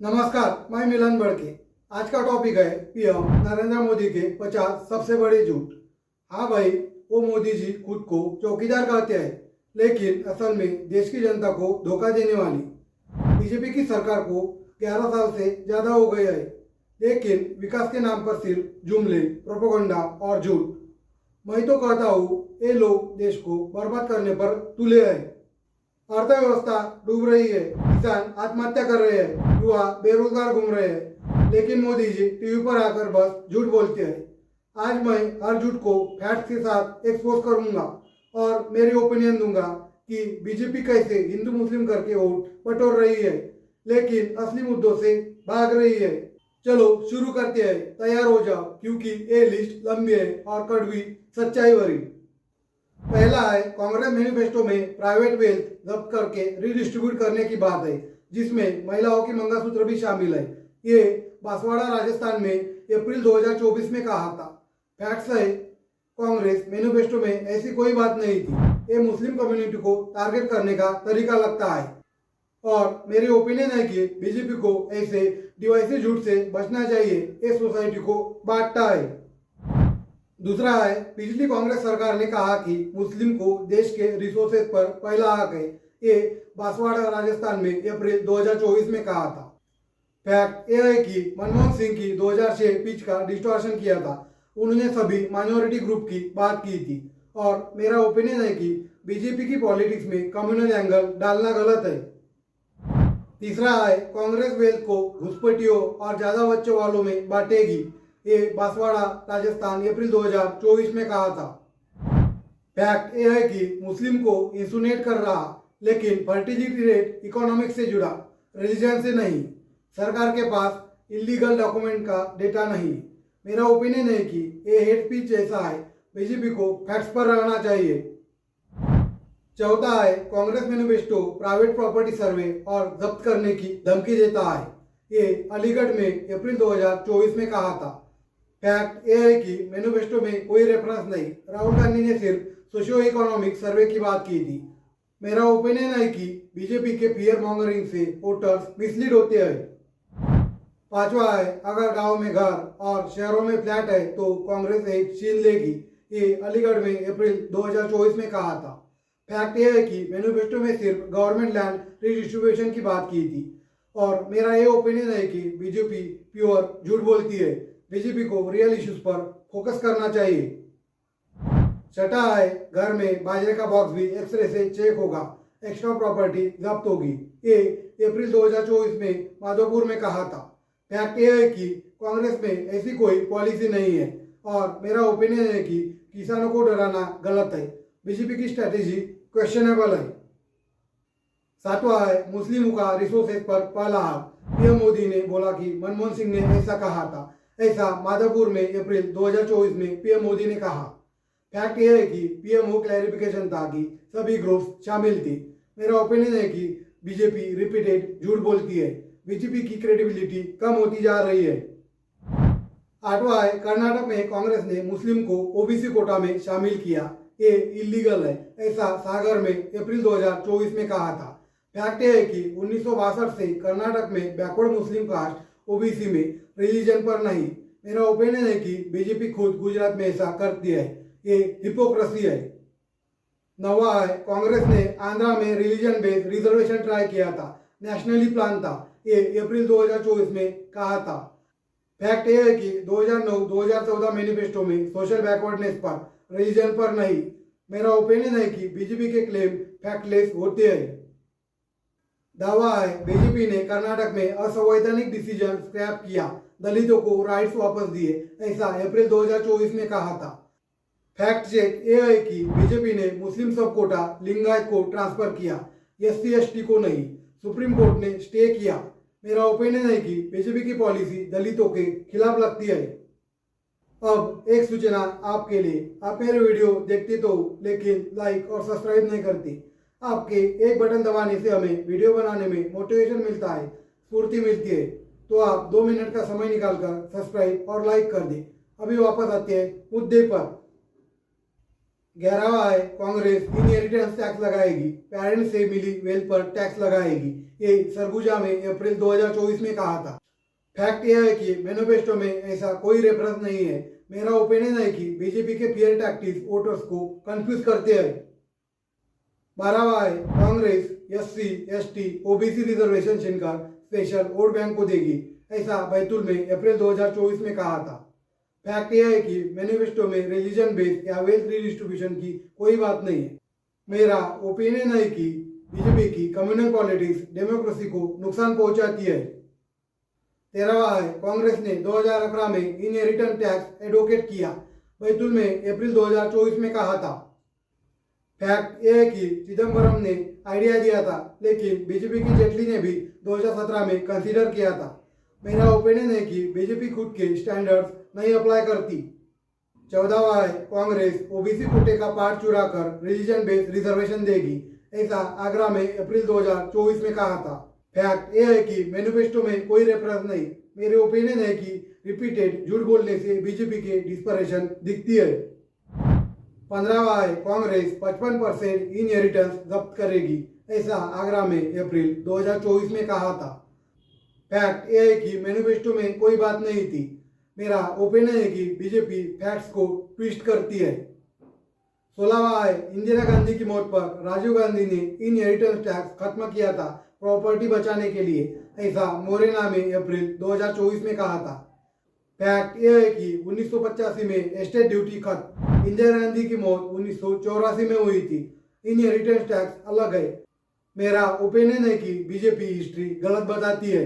नमस्कार, मैं मिलन बड़के। आज का टॉपिक है पीएम नरेंद्र मोदी के 50 सबसे बड़े झूठ। हाँ भाई, वो मोदी जी खुद को चौकीदार कहते हैं, लेकिन असल में देश की जनता को धोखा देने वाली बीजेपी की सरकार को 11 साल से ज़्यादा हो गया है, लेकिन विकास के नाम पर सिर्फ जुमले, प्रोपेगेंडा और झूठ। मैं तो कहता हूँ ये लोग देश को बर्बाद करने पर तुले हैं। अर्थव्यवस्था डूब रही है, किसान आत्महत्या कर रहे हैं, युवा बेरोजगार घूम रहे हैं, लेकिन मोदी जी टीवी पर आकर बस झूठ बोलते हैं। आज मैं हर झूठ को फैक्ट्स के साथ एक्सपोज करूंगा और मेरी ओपिनियन दूंगा कि बीजेपी कैसे हिंदू मुस्लिम करके वोट बटोर रही है, लेकिन असली मुद्दों से भाग रही है। चलो शुरू करते हैं, तैयार हो जाओ क्योंकि ये लिस्ट लंबी है और कड़वी सच्चाई भरी। पहला है, कांग्रेस मैनिफेस्टो में प्राइवेट वेल्थ जब्त करके रिडिस्ट्रीब्यूट करने की बात है, जिसमें महिलाओं की मंगलसूत्र भी शामिल है। ये बांसवाड़ा राजस्थान में अप्रैल 2024 में कहा था। फैक्ट्स है, कांग्रेस मैनिफेस्टो में ऐसी कोई बात नहीं थी। ये मुस्लिम कम्युनिटी को टारगेट करने का तरीका लगता है और मेरी ओपिनियन है कि बीजेपी को ऐसे डिवाइसिव झूठ से बचना चाहिए। ये सोसाइटी को बांटता है। दूसरा है, पिछली कांग्रेस सरकार ने कहा कि मुस्लिम को देश के रिसोर्सेज पर पहला हक है। ये बांसवाड़ा राजस्थान में अप्रैल 2024 में कहा था। फैक्ट यह है कि मनमोहन सिंह की 2006 पिच का डिस्टॉर्शन किया था। उन्होंने सभी माइनॉरिटी ग्रुप की बात की थी और मेरा ओपिनियन है कि बीजेपी की पॉलिटिक्स में कम्युनल एंगल डालना गलत है। तीसरा है, कांग्रेस वेल्थ को घुसपैठियों और ज्यादा बच्चों वालों में बांटेगी। ये बांसवाड़ा राजस्थान अप्रैल 2024 में कहा था। फैक्ट यह है कि मुस्लिम को इंसुनेट कर रहा, लेकिन फर्टिलिटी रेट इकोनॉमिक्स से जुड़ा, रिलीजन से नहीं। सरकार के पास इलीगल डॉक्यूमेंट का डेटा नहीं। मेरा ओपिनियन है कि ये हेट स्पीच जैसा है, बीजेपी को फैक्ट्स पर रहना चाहिए। चौथा है, कांग्रेस मैनिफेस्टो प्राइवेट प्रॉपर्टी सर्वे और जब्त करने की धमकी देता है। ये अलीगढ़ में अप्रैल 2024 में कहा था। फैक्ट यह है कि मैनिफेस्टो में कोई रेफरेंस नहीं। राहुल गांधी ने सिर्फ सोशियो इकोनॉमिक सर्वे की बात की थी। मेरा ओपिनियन है कि बीजेपी के फियर मॉन्गरिंग से वोटर्स मिसलीड होते हैं। पांचवा है, अगर गांव में घर और शहरों में फ्लैट है तो कांग्रेस एक छीन लेगी। ये अलीगढ़ में अप्रैल 2024 में कहा था। फैक्ट यह है कि मैनिफेस्टो में सिर्फ गवर्नमेंट लैंड रिडिस्ट्रीब्यूशन की बात की थी और मेरा ये ओपिनियन है कि बीजेपी प्योर झूठ बोलती है। बीजेपी को रियल इश्यूज पर फोकस करना चाहिए। छठा है, घर में बाजरे का बॉक्स भी एक्सरे से चेक होगा, एक्स्ट्रा प्रॉपर्टी जब्त होगी। ये अप्रैल 2024 में माधोपुर में कहा था। फैक्ट यह है कि कांग्रेस में ऐसी कोई पॉलिसी नहीं है और मेरा ओपिनियन है कि किसानों को डराना गलत है। बीजेपी की स्ट्रैटेजी क्वेश्चनेबल है। सातवां है, मुस्लिमों का रिसोर्सेज पर पहला हक। पीएम मोदी ने बोला कि मनमोहन सिंह ने ऐसा कहा था। ऐसा माधोपुर में अप्रैल 2024 में पीएम मोदी ने कहा। फैक्ट यह है कि पीएम वो क्लैरिफिकेशन था कि सभी ग्रुप्स शामिल थे। मेरा ओपिनियन है कि बीजेपी रिपीटेड झूठ बोलती है। बीजेपी की क्रेडिबिलिटी कम होती जा रही है। आठवां है, कर्नाटक में कांग्रेस ने मुस्लिम को ओबीसी कोटा में शामिल किया। ये इलीगल है, ऐसा सागर में अप्रैल 2024 में कहा था। फैक्ट है कि 1962 से कर्नाटक में बैकवर्ड मुस्लिम कास्ट ओबीसी में, रिलीजन पर नहीं। मेरा ओपिनियन है कि बीजेपी खुद गुजरात में ऐसा करती है। ये हिपोक्रेसी है। नवा है, कांग्रेस ने आंध्रा में रिलीजन बेस्ड रिजर्वेशन ट्राई किया था, नेशनली प्लान था। ये अप्रैल 2024 में कहा था। फैक्ट यह है कि 2009-2014 मैनिफेस्टो में सोशल बैकवर्डनेस पर, रिलीजन पर नहीं। मेरा ओपिनियन है कि बीजेपी के क्लेम फैक्टलेस होते हैं। दावा है, बीजेपी ने कर्नाटक में असंवैधानिक डिसीजन स्क्रैप किया, दलितों को राइट्स वापस दिए, ऐसा अप्रैल 2024 में कहा था। फैक्ट चेक यह है कि बीजेपी ने मुस्लिम सब कोटा लिंगायत को ट्रांसफर किया, एससी एसटी को नहीं। सुप्रीम कोर्ट ने स्टे किया। मेरा ओपिनियन है कि बीजेपी की पॉलिसी दलितों के खिलाफ लगती है। अब एक सूचना आपके लिए, आप मेरे वीडियो देखते तो लेकिन लाइक और सब्सक्राइब नहीं करते। आपके एक बटन दबाने से हमें वीडियो बनाने में मोटिवेशन मिलता है, स्फूर्ति मिलती है। तो आप 2 मिनट का समय निकालकर सब्सक्राइब और लाइक कर दें। अभी वापस आते हैं मुद्दे पर। 11वां है कांग्रेस इनहेरिटेंस टैक्स लगाएगी, पेरेंट्स से मिली वेल्थ पर टैक्स लगाएगी। ये सरगुजा में अप्रैल 2024 में कहा था। फैक्ट यह है कि मैनिफेस्टो में ऐसा कोई रेफरेंस नहीं है। मेरा ओपिनियन है कि बीजेपी के फियर टैक्टिक्स वोटर्स को कंफ्यूज करते हैं। 12वां है Congress SC ST OBC reservation छीनकर स्पेशल वोट बैंक को देगी, ऐसा बैतूल में अप्रैल 2024 में कहा था। फैक्ट यह है कि मैनिफेस्टो में रिलीजन बेस्ड या वेल्थ रिडिस्ट्रीब्यूशन की कोई बात नहीं है। मेरा ओपिनियन है कि बीजेपी की कम्युनल पॉलिटिक्स डेमोक्रेसी को नुकसान पहुंचाती है। 13वां है कांग्रेस ने 2011 में इनहेरिटेंस टैक्स एडवोकेट किया, बैतूल में अप्रैल 2024 में कहा था। फैक्ट यह है कि चिदम्बरम ने आइडिया दिया था, लेकिन बीजेपी की जेटली ने भी 2017 में कंसीडर किया था। मेरा ओपिनियन है कि बीजेपी खुद के स्टैंडर्ड्स नहीं अप्लाई करती। 14वां है कांग्रेस ओबीसी कोटे का पार्ट चुरा कर रिलीजन बेस्ड रिजर्वेशन देगी, ऐसा आगरा में अप्रैल 2024 में कहा था। फैक्ट यह है कि मैनिफेस्टो में कोई रेफरेंस नहीं। मेरे ओपिनियन है कि रिपीटेड झूठ बोलने से बीजेपी के डिस्परेशन दिखती है। 15वां है कांग्रेस 55% इनहेरिटेंस जब्त करेगी, ऐसा आगरा में अप्रैल 2024 में कहा था। फैक्ट यह है कि मैनिफेस्टो में कोई बात नहीं थी। मेरा ओपिनियन है कि बीजेपी फैक्ट्स को ट्विस्ट करती है। 16वां है इंदिरा गांधी की मौत पर राजीव गांधी ने इनहेरिटेंस टैक्स खत्म किया था प्रॉपर्टी बचाने के लिए, ऐसा मोरेना में अप्रैल 2024 में कहा था। फैक्ट यह है कि 1985 में एस्टेट ड्यूटी खत्म, इंदिरा गांधी की मौत 1984 में हुई थी। इनहेरिटेंस टैक्स अलग है। मेरा ओपिनियन है कि बीजेपी हिस्ट्री गलत बताती है।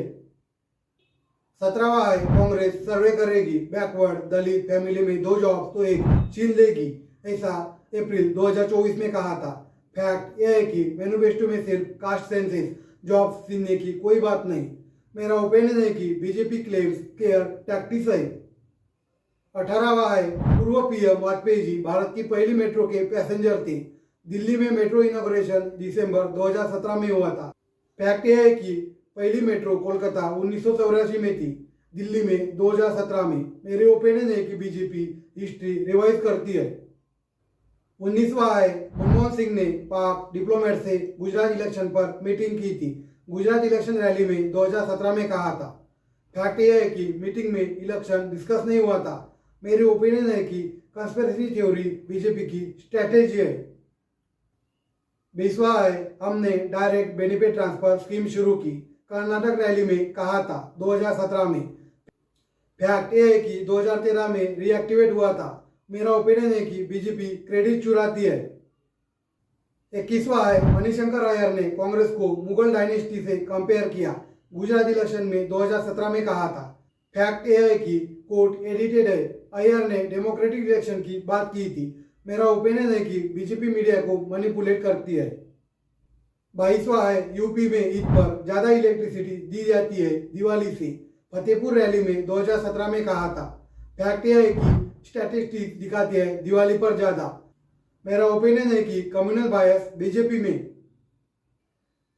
17वां है कांग्रेस सर्वे करेगी, बैकवर्ड दलित फैमिली में 2 जॉब तो 1 छीन लेगी, ऐसा अप्रैल 2024 में कहा था। फैक्ट यह है कि मैनिफेस्टो में सिर्फ कास्ट सेंसस जॉब छीनने की कोई बात नहीं। मेरा ओपिनियन है कि बीजेपी क्लेम्स केयर टैक्टिक्स है। 18वां है पूर्व पीएम वाजपेयी जी भारत की पहली मेट्रो के पैसेंजर थे। दिल्ली में मेट्रो इनॉग्रेशन दिसंबर 2017 में हुआ था। फैक्ट यह है कि पहली मेट्रो कोलकाता 1984 में थी, दिल्ली में 2017 में। मेरे ओपिनियन है कि बीजेपी हिस्ट्री रिवाइज करती है। 19वां है मनमोहन सिंह ने पाक डिप्लोमेट से गुजरात इलेक्शन पर मीटिंग की थी, गुजरात इलेक्शन रैली में 2017 में कहा था। फैक्ट यह है कि मीटिंग में इलेक्शन डिस्कस नहीं हुआ था। मेरे ओपिनियन है कि कंस्पिरेसी थ्योरी बीजेपी की स्ट्रेटेजी है। 20वां है हमने डायरेक्ट बेनिफिट ट्रांसफर स्कीम शुरू की, कर्नाटक रैली में कहा था 2017 में। फैक्ट यह है कि 2013 में रीएक्टिवेट हुआ था। मेरा ओपिनियन है कि बीजेपी क्रेडिट चुराती है। 21वां है मणिशंकर अय्यर ने कांग्रेस को मुगल डायनेस्टी से कंपेयर किया, गुजरात इलेक्शन में 2017 में कहा था। फैक्ट यह है कि कोर्ट एडिटेड है, अय्यर ने डेमोक्रेटिक इलेक्शन की बात की थी। मेरा ओपिनियन है कि बीजेपी मीडिया को मैनिपुलेट करती है। 22वां है यूपी में ईद पर ज्यादा इलेक्ट्रिसिटी दी जाती है दिवाली से, फतेहपुर रैली में 2017 में कहा था। फैक्ट यह है कि स्टैटिस्टिक्स दिखाते हैं दिवाली पर ज्यादा। मेरा ओपिनियन है कि कम्युनल बायस बीजेपी में।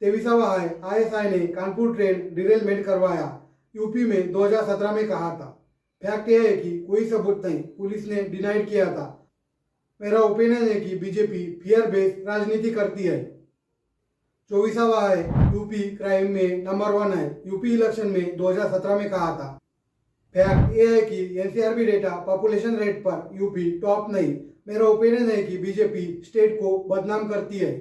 23वां है आईएसआई ने कानपुर ट्रेन डिरेलमेंट करवाया, यूपी में 2017 में कहा था। फैक्ट यह है कि कोई सबूत नहीं, पुलिस ने डिनाइड किया था। मेरा ओपिनियन है कि बीजेपी फियर बेस्ड राजनीति करती है। 24वां है यूपी क्राइम में नंबर 1 है, यूपी इलेक्शन में 2017 में कहा था। फैक्ट यह है कि एनसीआरबी डेटा पॉपुलेशन रेट पर यूपी टॉप नहीं। मेरा ओपिनियन है कि बीजेपी स्टेट को बदनाम करती है।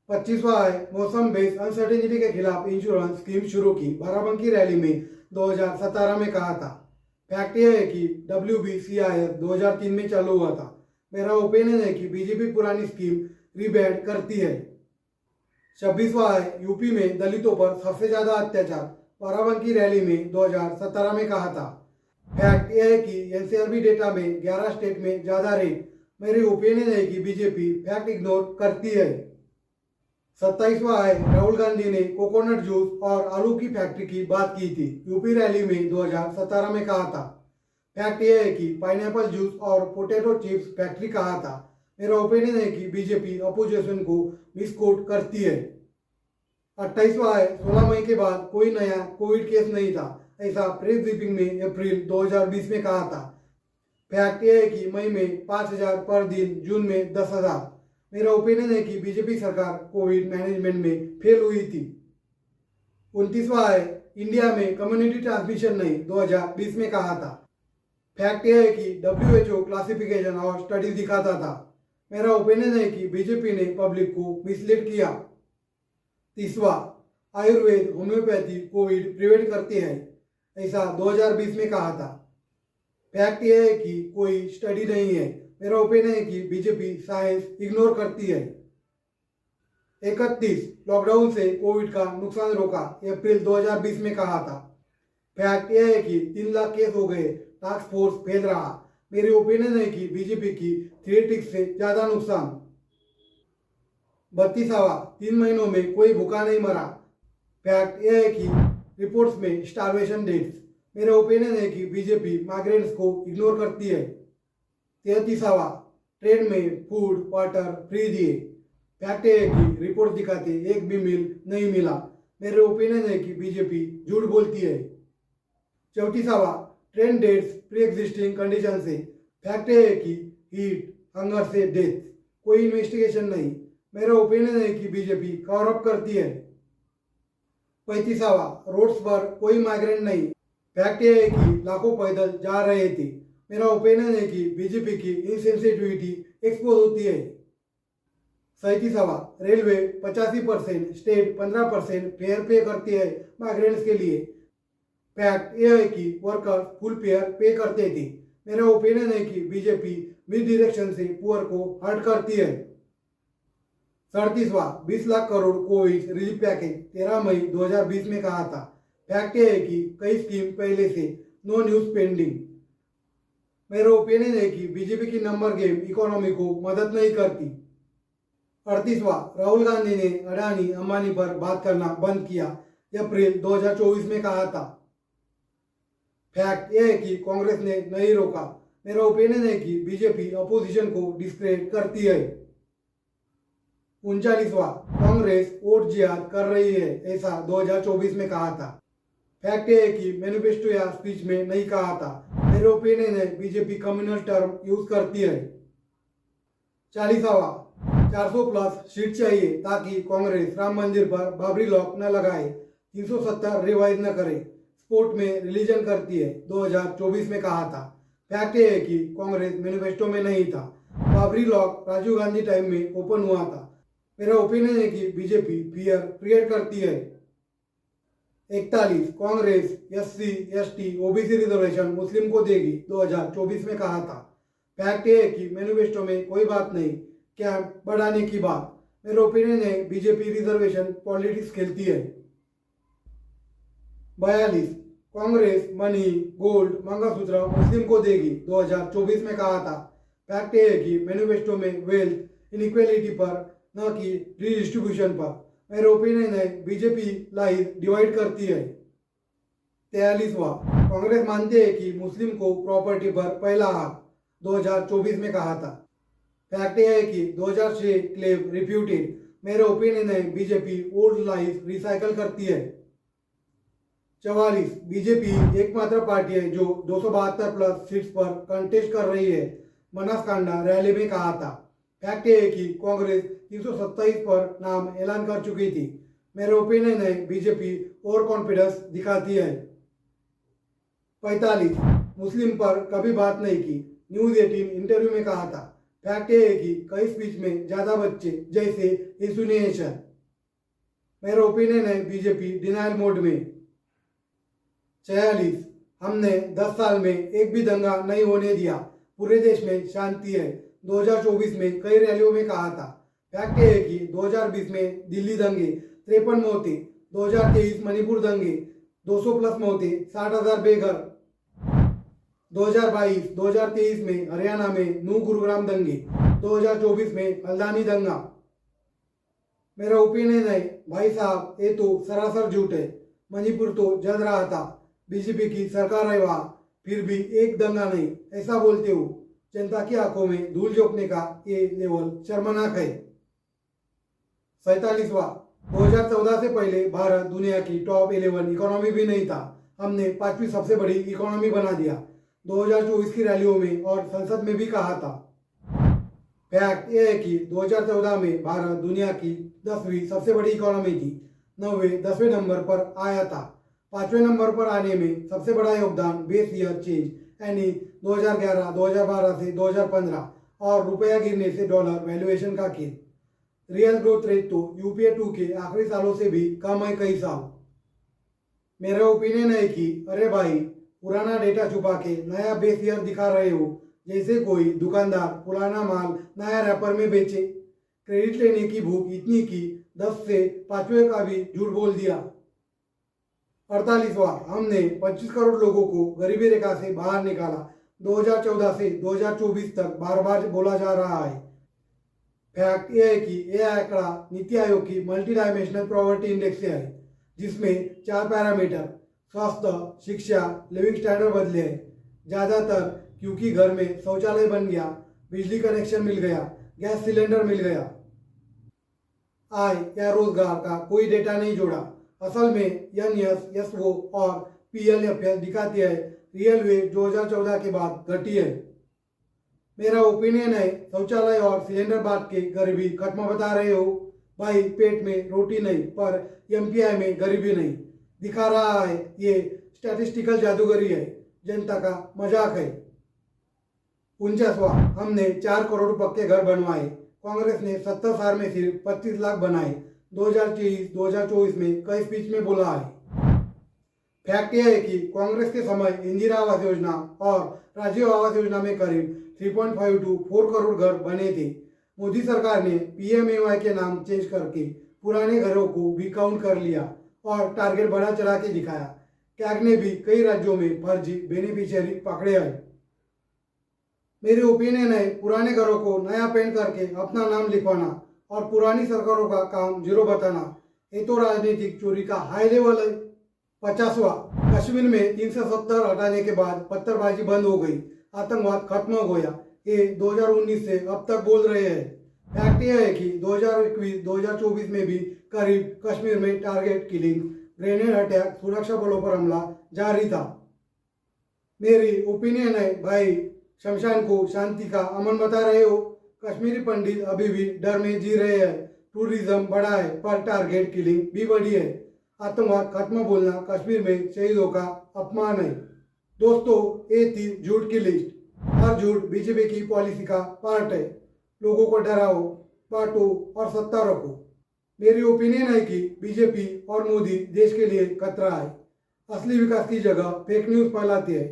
25वां है मौसम बेस्ड अनसर्टेनिटी के खिलाफ इंश्योरेंस स्कीम शुरू की, बाराबंकी रैली में 2017 में कहा था। फैक्ट यह है कि WBCIS 2003 में चालू हुआ था। मेरा ओपिनियन है कि बीजेपी पुरानी स्कीम रिब्रांड करती है। 26वां है यूपी में दलितों पर सबसे ज्यादा अत्याचार, बाराबंकी रैली में 2017 में कहा था। फैक्ट यह है कि एनसीआरबी डेटा में 11 स्टेट में ज्यादा रेट। मेरी ओपिनियन है कि बीजेपी फैक्ट इग्नोर करती है। 27वां है राहुल गांधी ने कोकोनट जूस और आलू की फैक्ट्री की बात की थी, यूपी रैली में 2017 में कहा था। फैक्ट यह है कि पाइनएप्पल जूस और पोटैटो चिप्स फैक्ट्री कहा था। मेरा ओपिनियन है कि बीजेपी अपोजिशन को मिसकोट करती है। 28वां है 16 मई के बाद कोई नया कोविड केस नहीं था, ऐसा प्रेस ब्रीफिंग में अप्रैल 2020 में कहा था। फैक्ट ये है कि मई में 5,000 पर दिन, जून में 10,000। मेरा ओपिनियन है कि बीजेपी सरकार कोविड मैनेजमेंट में फेल हुई थी। 29वां है, इंडिया में कम्युनिटी ट्रांसमिशन नहीं 2020 में कहा था। फैक्ट यह है कि WHO क्लासिफिकेशन और स्टडी दिखाता था। मेरा ओपिनियन है कि बीजेपी ने पब्लिक को मिसलीड किया। 30वां, आयुर्वेद होम्योपैथी कोविड प्रिवेंट करती है, ऐसा 2020 में कहा था। फैक्ट यह है कि कोई स्टडी नहीं है। मेरा ओपिनियन है कि बीजेपी साइंस इग्नोर करती है। 31, लॉकडाउन से कोविड का नुकसान रोका, अप्रैल 2020 में कहा था। फैक्ट यह है कि 3 लाख केस हो गए, टास्क फोर्स फेल रहा। मेरी ओपिनियन है कि बीजेपी की थ्योरेटिक्स से ज़्यादा नुकसान। 32वां, 3 महीनों में कोई भूखा नहीं मरा। फैक्ट यह है कि रिपोर्ट्स में स्टारवेशन डेट्स। मेरा ओपिनियन है कि बीजेपी माइग्रेंट्स को इग्नोर करती है। 33वां, ट्रेन में फूड वाटर फ्री दिए। फैक्ट है कि रिपोर्ट दिखाते एक भी मील नहीं मिला। मेरे ओपिनियन है कि बीजेपी झूठ बोलती है। 34वां, train deaths pre existing condition से। फैक्ट है कि हीट हंगर से डेथ, कोई इन्वेस्टिगेशन नहीं। मेरा ओपिनियन है कि बीजेपी कवर अप करती है। 35वां, रोड्स पर कोई माइग्रेंट नहीं। फैक्ट ये है कि लाखों पैदल जा रहे थे। मेरा ओपिनियन है कि बीजेपी की इनसेंसिटिविटी एक्सपोज होती है। 37वां, रेलवे 85%, स्टेट 15% फेयर पे करती है माइग्रेंट्स के लिए। फैक्ट यह है कि वर्कर्स फुल फेयर पे करते थे। मेरा ओपिनियन है कि बीजेपी मिस डायरेक्शन से पुअर को हर्ट करती है। 37वां, 20 lakh crore Covid relief package 13 मई 2020 में कहा था। फैक्ट ये है कि कई स्कीम पहले से नो न्यूज पेंडिंग। मेरा ओपिनियन है कि बीजेपी की नंबर गेम इकोनॉमी को मदद नहीं करती। 38वां, राहुल गांधी ने अडानी अंबानी पर बात करना बंद किया, अप्रैल 2024 में कहा था। फैक्ट यह है कि कांग्रेस ने नहीं रोका। मेरा ओपिनियन है कि बीजेपी अपोजिशन को डिस्क्रेडिट करती है। 39वां, कांग्रेस वोट जिहाद कर रही है, ऐसा 2024 में कहा था। फैक्ट है कि मैनिफेस्टो या स्पीच में नहीं कहा था। मेरे ओपिनियन है बीजेपी कम्युनल टर्म यूज करती है। 40वां, 400 प्लस सीट चाहिए ताकि कांग्रेस राम मंदिर पर बाबरी लॉक न लगाए, 370 रिवाइज न करे, स्पोर्ट में रिलीजन करती है, 2024 में कहा था। फैक्ट है कि कांग्रेस मैनिफेस्टो में नहीं था। बाबरी लॉक राजीव गांधी टाइम में ओपन हुआ था। मेरा ओपिनियन है कि बीजेपी फियर क्रिएट करती है। 41, Congress SC ST OBC reservation Muslim को देगी, 2024 में कहा था। फैक्ट ये है कि मैनिफेस्टो में कोई बात नहीं कैंप बढ़ाने की बात। मेरा ओपिनियन है बीजेपी रिजर्वेशन पॉलिटिक्स खेलती है। 42, कांग्रेस मनी गोल्ड मंगलसूत्र मुस्लिम को देगी, 2024 में कहा था। फैक्ट ये है कि मैनिफेस्टो में वेल्थ इनइक्वालिटी पर न कि रिडिस्ट्रीब्यूशन पर। मेरा ओपिनियन है बीजेपी लाइफ डिवाइड करती है। 43वां, कांग्रेस मानती है कि मुस्लिम को प्रॉपर्टी पर पहला हक, 2024 में कहा था। फैक्ट यह है कि 2006 क्लेम रिफ्यूटेड। मेरा ओपिनियन है बीजेपी ओल्ड लाइफ रिसाइकल करती है। 44, बीजेपी एकमात्र पार्टी है जो 272 प्लस सीट्स पर कंटेस्ट कर रही है, बनासकांडा रैली में कहा था। फैक्ट ये है कि कांग्रेस 327 पर नाम ऐलान कर चुकी थी। मेरा ओपिनियन है बीजेपी ओवर कॉन्फिडेंस दिखाती है। 45, मुस्लिम पर कभी बात नहीं की, न्यूज़ 18 इंटरव्यू में कहा था। फैक्ट ये है कि कई स्पीच में ज़्यादा बच्चे जैसे इंसिनुएशन। मेरा ओपिनियन है बीजेपी डिनाइल मोड में। 46, हमने 10 साल में एक भी दंगा नहीं होने दिया, पूरे देश में शांति है, 2024 में कई रैलियों में कहा था। फैक्ट है कि 2020 में दिल्ली दंगे 53 मौतें, 2023 मणिपुर दंगे 200 प्लस मौतें, 60,000 बेघर, 2022-2023 में हरियाणा में नू गुरुग्राम दंगे, 2024 में हल्द्वानी दंगा। मेरा ओपिनियन है भाई साहब ये तो सरासर झूठ है। मणिपुर तो जल रहा था, बीजेपी की सरकार है वहाँ, फिर भी एक दंगा नहीं, ऐसा बोलते हो। जनता की आंखों में धूल झोंकने का ये लेवल शर्मनाक है। 47वां, 2014 से पहले भारत दुनिया की टॉप 11 इकोनॉमी भी नहीं था, हमने 5वीं सबसे बड़ी इकोनॉमी बना दिया। 2024 की रैलियों में और संसद में भी कहा था। फैक्ट यह है कि 2014 में भारत दुनिया की 10वीं सबसे बड़ी इकोनॉमी थी। 10वें नंबर पर आया था। 5वें नंबर पर आने में सबसे बड़ा योगदान बेस ईयर चेंज यानी 2011, 2012 से 2015 और रुपया गिरने से डॉलर वैल्यूएशन का खेल। रियल ग्रोथ रेट तो यूपीए 2 के आखिरी सालों से भी कम है कई साल। मेरा ओपिनियन है कि अरे भाई, पुराना डेटा छुपा के नया बेस ईयर दिखा रहे हो, जैसे कोई दुकानदार पुराना माल नया रैपर में बेचे। क्रेडिट लेने की भूख इतनी कि 10 से 5वें का भी झूठ बोल दिया। 48वां, हमने 25 करोड़ लोगों को गरीबी रेखा से बाहर निकाला। 2014 से 2024 तक बार बार बोला जा रहा है। फैक्ट यह है कि यह आंकड़ा नीति आयोग की मल्टी डायमेंशनल पॉवर्टी इंडेक्स से है, जिसमें 4 पैरामीटर स्वास्थ्य, शिक्षा, लिविंग स्टैंडर्ड बदले हैं। ज़्यादातर क्योंकि घर में शौचालय बन गया, बिजली कनेक्शन मिल गया, गैस सिलेंडर मिल गया। आय या रोजगार का कोई डेटा नहीं जोड़ा। असल में एनएसएसओ और पीएलएफएस दिखाती है रियल वेज 2014 के बाद घटी है। मेरा ओपिनियन है, शौचालय और सिलेंडर बांट के गरीबी खत्म बता रहे हो भाई। पेट में रोटी नहीं पर एमपीआई में गरीबी नहीं दिखा रहा है। ये स्टैटिस्टिकल जादूगरी है, जनता का मजाक है। 49वां, हमने 4 करोड़ पक्के घर बनवाए। कांग्रेस ने 70 साल में सिर्फ 25 लाख बनाए। 2023-2024 में कई स्पीच में बोला है। फैक्ट यह है कि कांग्रेस के समय इंदिरा आवास योजना और राजीव आवास योजना में करीब 3.5 to 4 करोड़ घर बने थे। मोदी सरकार ने पीएमएवाई के नाम चेंज करके पुराने घरों को भी काउंट कर लिया और टारगेट बढ़ा चढ़ा के दिखाया। कैग ने भी कई राज्यों में फर्जी बेनिफिशियरी पकड़े हैं। मेरी ओपिनियन है, पुराने घरों को नया पेंट करके अपना नाम लिखवाना और पुरानी सरकारों का काम जीरो बताना, ये तो राजनीतिक चोरी का हाई लेवल है। 50वां, कश्मीर में 370 हटाने के बाद पत्थरबाजी बंद हो गई, आतंकवाद खत्म हो गया। ये 2019 से अब तक बोल रहे हैं। फैक्ट यह है कि 2021-2024 में भी करीब कश्मीर में टारगेट किलिंग, ग्रेनेड अटैक, सुरक्षा बलों पर हमला जारी था। मेरी ओपिनियन है भाई, शमशान को शांति का अमन बता रहे हो। कश्मीरी पंडित अभी भी डर में जी रहे हैं। टूरिज्म बढ़ा है पर टारगेट किलिंग भी बढ़ी है। आतंकवाद खत्म बोलना कश्मीर में शहीदों का अपमान है। दोस्तों, ये थी झूठ की लिस्ट। हर झूठ बीजेपी की पॉलिसी का पार्ट है। लोगों को डराओ, बांटो और सत्ता रखो। मेरी ओपिनियन है कि बीजेपी और मोदी देश के लिए खतरा है। असली विकास की जगह फेक न्यूज फैलाते हैं।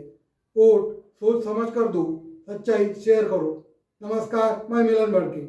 वोट सोच समझ कर दो, सच्चाई शेयर करो। नमस्कार, मैं मिलन बड़के।